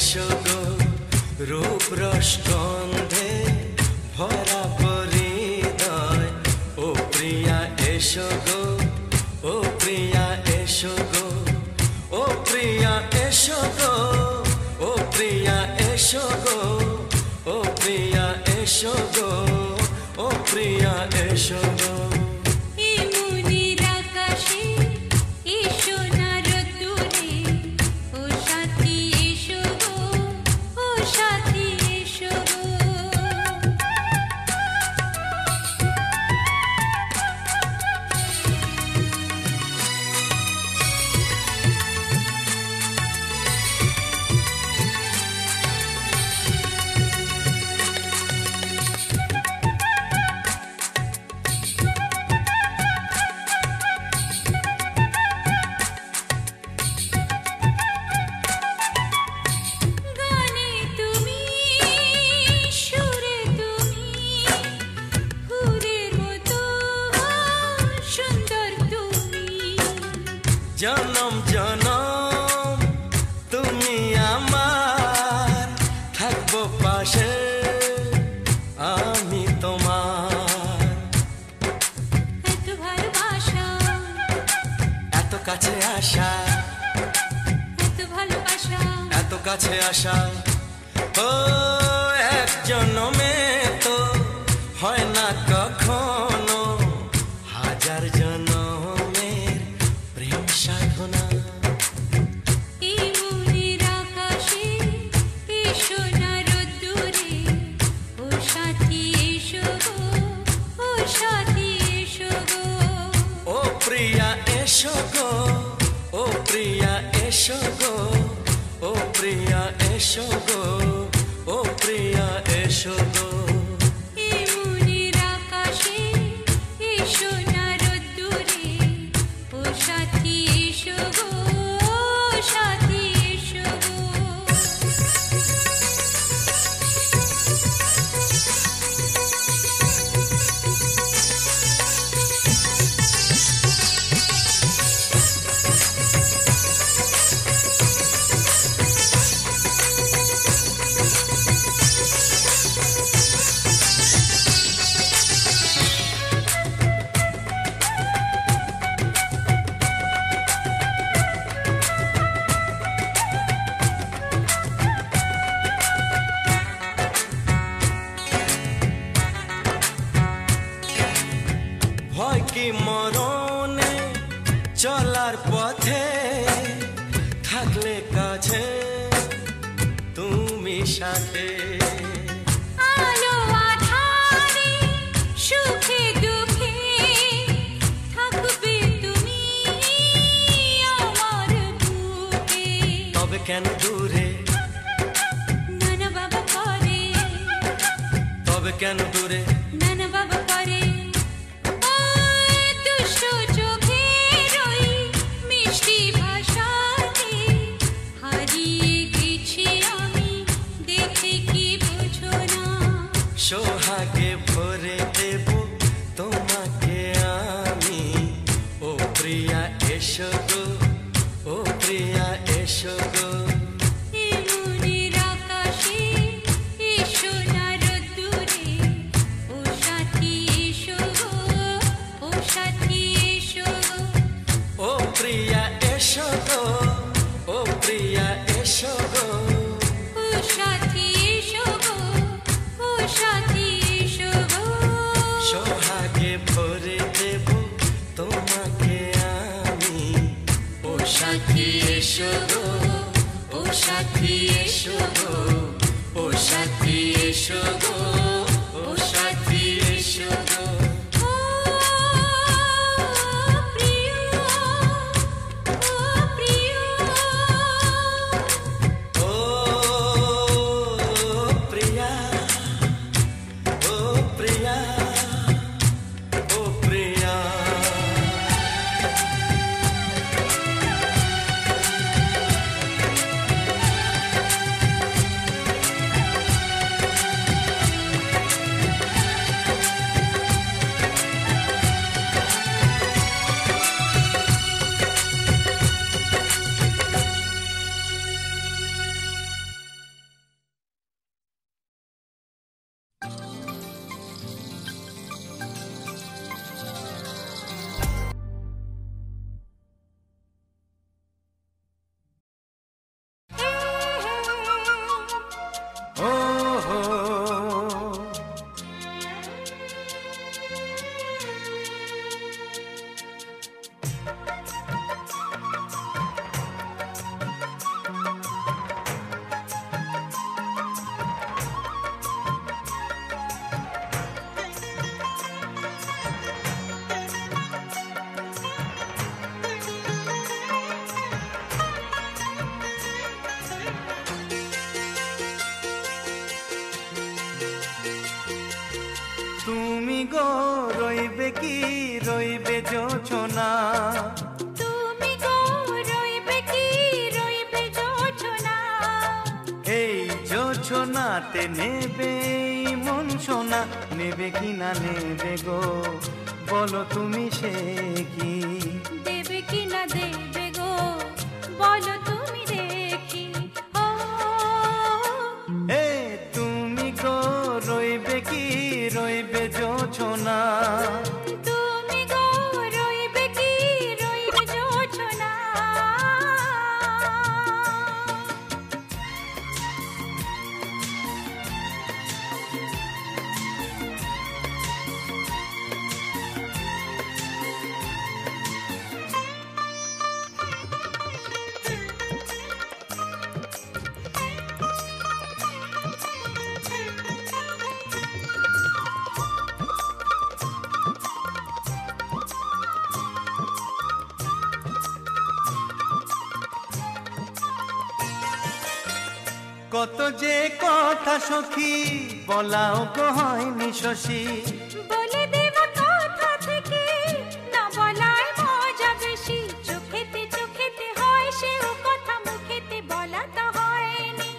এসো গো রূপ রস গন্ধে ভরা হৃদয় ও প্রিয়া এসো গো ও প্রিয়া এসো গো ও প্রিয়া এসো গো ও প্রিয়া এসো গো ও প্রিয়া এসো গো ও প্রিয়া এসো গো জনম জনম তুমি আমার থাকবো পাশে আমি তোমার এত ভালোবাসা এত কাছে আসা এত ভালোবাসা এত কাছে আসা ও এক জনমে তো হয় না কখনো হাজার জনমের প্রেম সাধনা এই মনের আকাশে এসো না রোদ্দুরে ও সাথী এসো গো ও সাথী এসো গো ও প্রিয়া এসো গো ও প্রিয়া এসো গো ও প্রিয়া এসো গো ও প্রিয়া এসো গো এই মনের আকাশে এসো না রোদ্দুরে ও সাথী এসো গো ও সাথী এসো গো ভয় কি মরণে চলার পথে থাকলে কাছে তুমি সাথে আলো আঁধারে সুখে দুঃখে থাকবে তুমি আমার বুকে তবে কেন দূরে নানা বাবা করে তবে কেন দূরে নানা বাবা করে ওই দুষ্ট চোখের ওই মিষ্টি ভাষাতে হারিয়ে গেছি আমি দেখে কি বোঝো না সোহাগে ভরে দেব তোমাকে আমি ও প্রিয়া এসো গো ও প্রিয়া এসো গো এই মনের আকাশে এসো না রোদ্দুরে ও সাথী এসো গো ও সাথী এসো গো ও প্রিয়া এসো গো ও প্রিয়া এসো গো ও সাথী এসো গো ও সাথী এসো গো সোহাগে ভরে দেব তোমাকে আমি ও সাথী এসো গো ও সাথী এসো গো ও সাথী এসো গো ও সাথী এসো গো ও প্রিয় ও প্রিয় ও প্রিয়া ও প্রিয়া ও প্রিয়া রইবে কি রইবে জোছনা, তুমি গো রইবে কি রইবে জোছনা, এই জোছনাতে নেবে মন সোনা, নেবে কি না নেবে গো বলো তুমি সে কি, দেবে কি না দেবে গো বলো তুমি দেখি। ও এ তুমি গো রইবে কি রইবে জোছনা, তুমি গো রইবে কি রইবে জোছনা। কত যে কথা সখী বলাও গো হয়নি শশী, বলে দেওয়া কথা থেকে না বলায় মজা বেশি, চোখেতে হয় সেও কথা মুখেতে বলা তো হয়নি।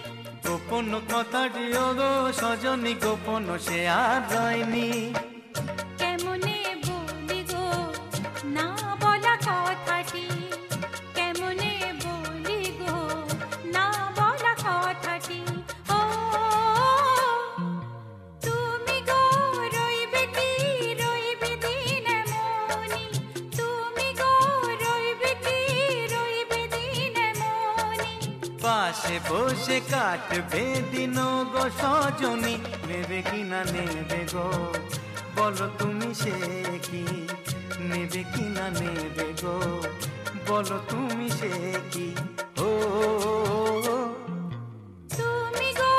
গোপন কথাটি ও গো সজনী গোপন সে আর রয়নি, কেমনে বলি গো না বলা কথাটি, কেমনে বলি গো না বলা কথাটি। ও তুমি গো রইবে কি রইবে দিন এমনি, তুমি গো রইবে কি রইবে দিন এমনি। পাশে বসে কাটবে দিন গো সজনী, নেবে কি না নেবে গো বলো তুমি সে কি, নেবে কি না নেবে গো বলো তুমি সে কি। ও তুমি গো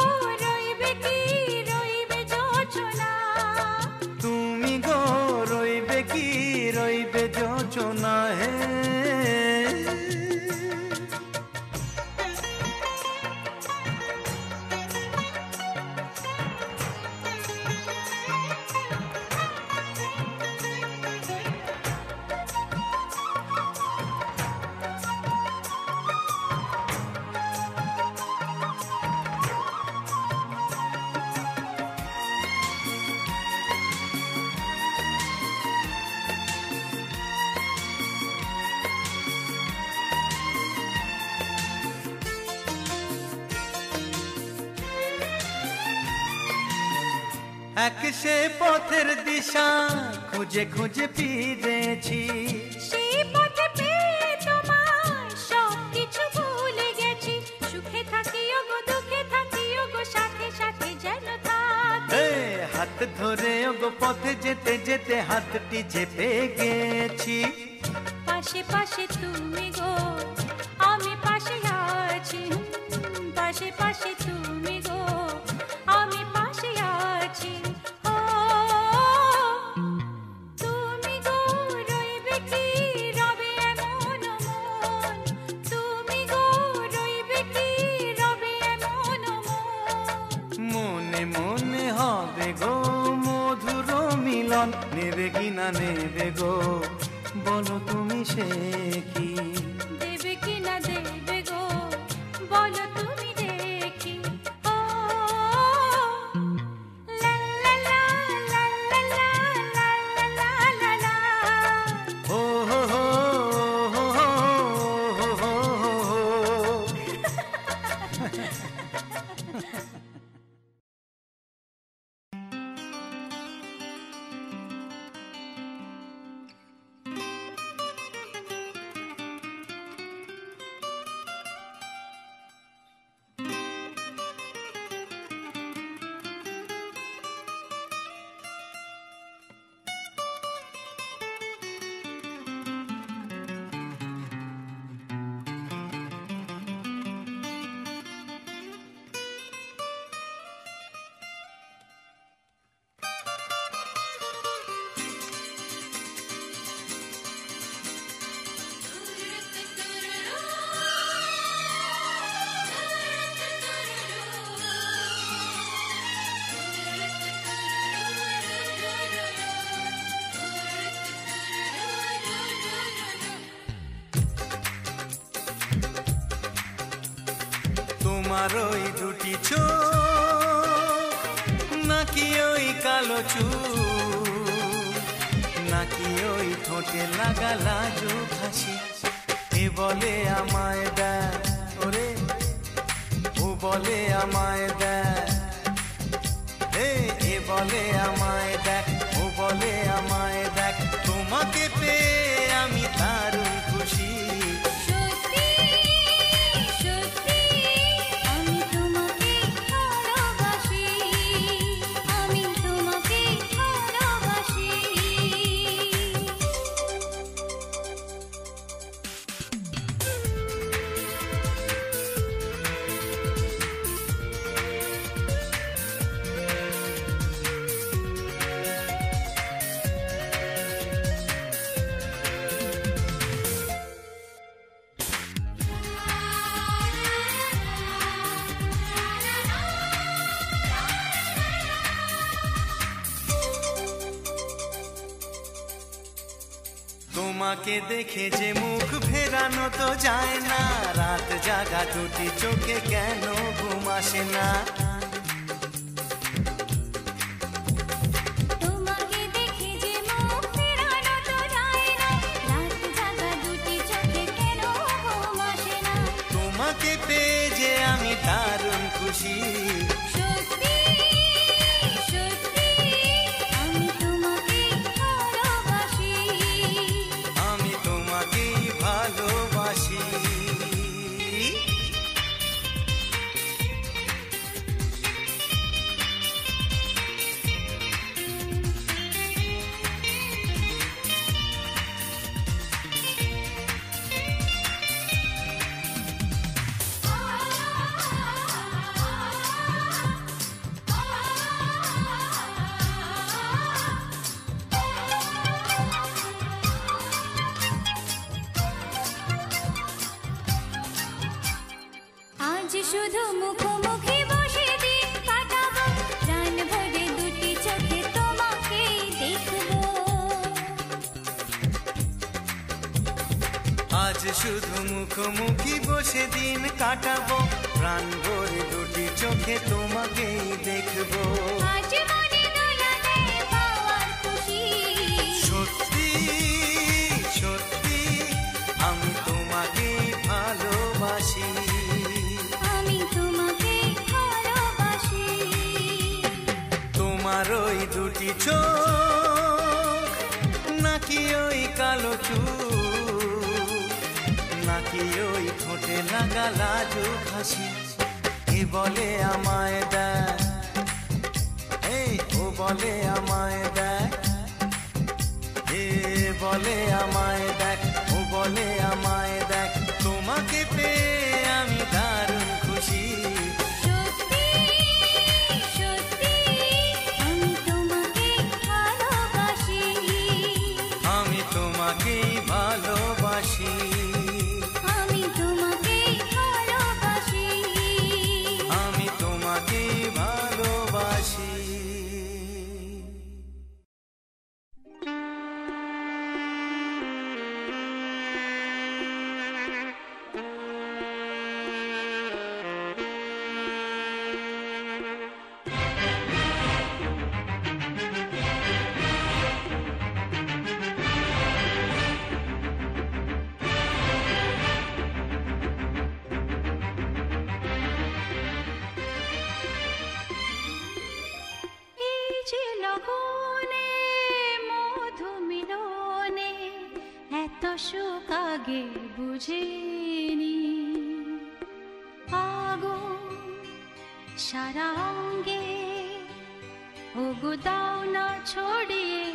রইবে কি রইবে জোছনা, তুমি গো রইবে কি রইবে জোছনা, হে এক সে পথের দিশা খুঁজে খুঁজে ফিরেছি, সেই পথে পেয়ে তোমার সব কিছু ভুলে গেছি, সুখে থাকিও গো দুঃখে থাকিও গো সাথে সাথে যেন থাকি। এ হাত ধরে গো পথে যেতে যেতে হাতটি চেপে গেছি, পাশে পাশে তুমি গো আমি পাশে আছি, পাশে পাশে তুমি গো আমি পাশে আছি। ও তুমি গো রইবে কি রবে এমন মন, তুমি গো রইবে কি রবে এমন মন। মনে মনে হবে গো মধুর মিলন, নেবে কি না নেবে গো বলো তুমি সে কি, দেবে কি না দেবে গো বলো তুমি দেখি। ও লা লা লা লা লা লা লা লা লা লা। ও হো হো হো হো হো হো হো। তোমার ওই দুটি চোখ নাকি ওই কালো চুল নাকি ওই ঠোঁটে লাগা লাজুক হাসি এ বলে আমায় দেয় ওরে ও বলে আমায় দেয় এ বলে আমায় দেখ ও বলে আমায় দেখ তোমাকে পেয়ে আমি দারুণ খুশি তোমাকে দেখে যে মুখ ফেরানো তো যায় না রাত জাগা দুটি চোখে কেন ঘুম আসে না তোমাকে দেখে যে মুখ ফেরানো তো যায় না রাত জাগা দুটি চোখে কেন ঘুম আসে না তোমাকে পেয়ে যে আমি দারুণ খুশি শুধু মুখোমুখি বসে দিন কাটাবো প্রাণ ভরে দুটি চোখে তোমাকে দেখবো আজ শুধু মুখোমুখি বসে দিন কাটাবো প্রাণ ভরে দুটি চোখে তোমাকেই দেখবো আজ মনে দোলা দেয় পাওয়ার খুশি সত্যি সত্যি আমি তোমাকেই ভালোবাসি তোমার ওই দুটি চোখ নাকি ওই কালো চুল নাকি ওই ঠোঁটে লাগা লাজুক হাসি এ বলে আমায় দেয় ও বলে আমায় দেয় এ বলে আমায় দেখ ও বলে আমায় দেখ তোমাকে পেয়ে আমি দারুণ খুশি তোমাকেই ভালোবাসি আমি তোমাকেই ভালোবাসি আমি তোমাকেই ভালোবাসি সুখ আগে বুঝিনি আগুন সারা অঙ্গে ওগো দাও না ছড়িয়ে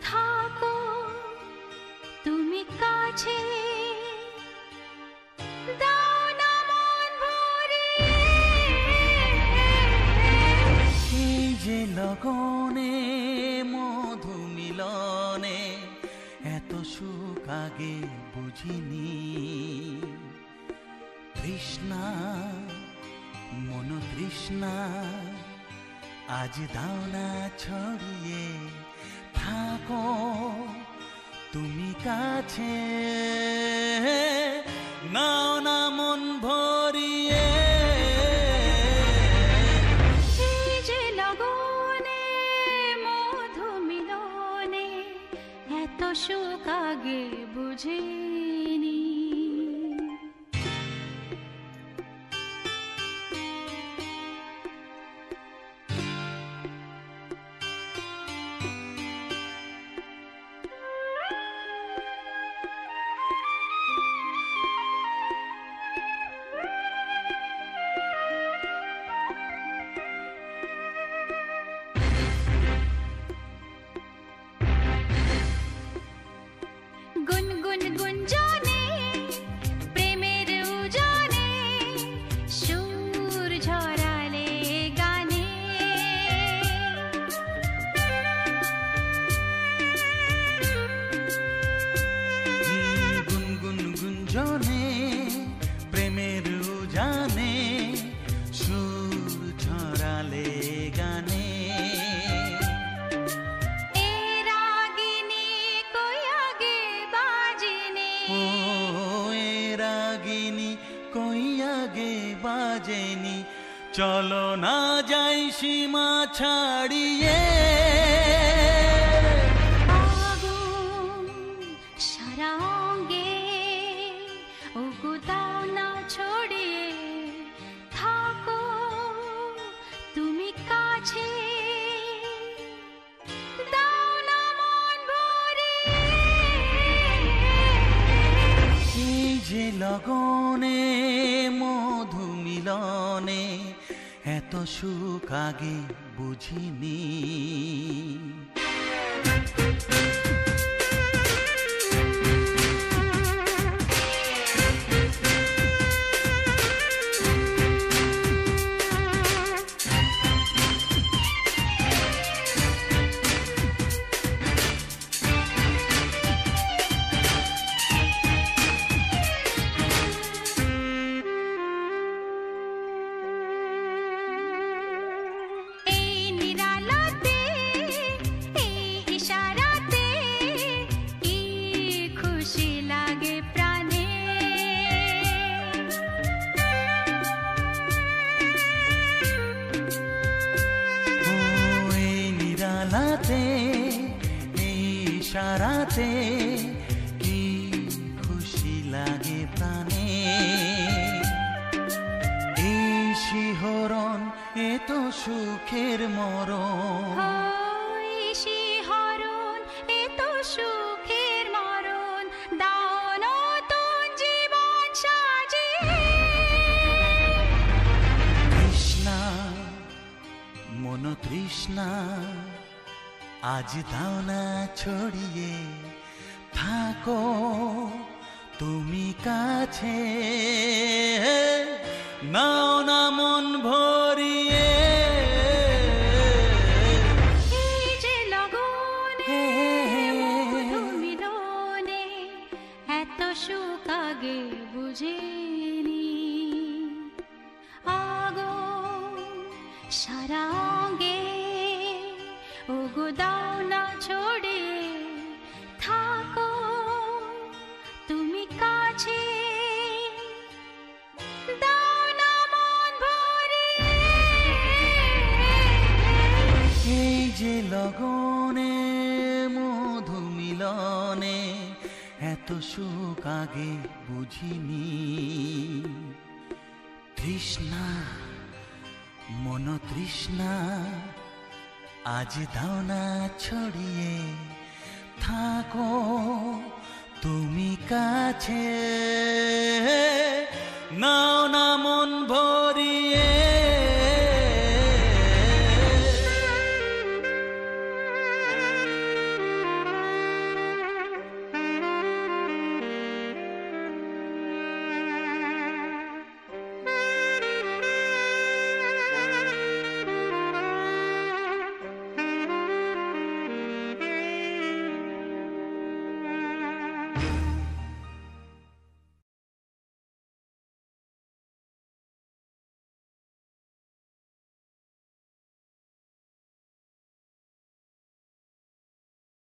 থাকো তুমি কাছে দাও না মন ভরিয়ে এই যে লগনে মধু মিলনে এত সুখ আগে বুঝিনি তৃষ্ণা মন তৃষ্ণা আজ দাও না ছড়িয়ে থাকো তুমি কাছে নাও না মন ভরিয়ে চলো না যাই সীমা ছাড়িয়ে। আগুন সারা অঙ্গে, ওগো দাও না ছড়িয়ে, থাকো তুমি কাছে, দাও না মন ভরিয়ে। এই যে লগনে মধু মিলনে এত সুখ আগে বুঝিনি। ইশারাতে কি খুশি লাগে প্রাণে, এই শিহরণ এত সুখের মরণ, শিহরণ এত সুখের মরণ, দাও নতুন জীবন সাজিয়ে। তৃষ্ণা মন তৃষ্ণা আজ দাও না ছড়িয়ে, থাকো তুমি কাছে, নাও না মন ভরিয়ে। এই যে লগনে মধু মিলনে এত সুখ আগে বুঝিনি। আগুন সারা অঙ্গে, ওগো দাও না ছড়িয়ে, থাকো তুমি কাছে, দাও না মন ভরিয়ে। এই যে লগনে মধু মিলনে এত সুখ আগে বুঝিনি। তৃষ্ণা মন তৃষ্ণা আজ দাও না ছড়িয়ে, থাকো তুমি কাছে, নাও না মন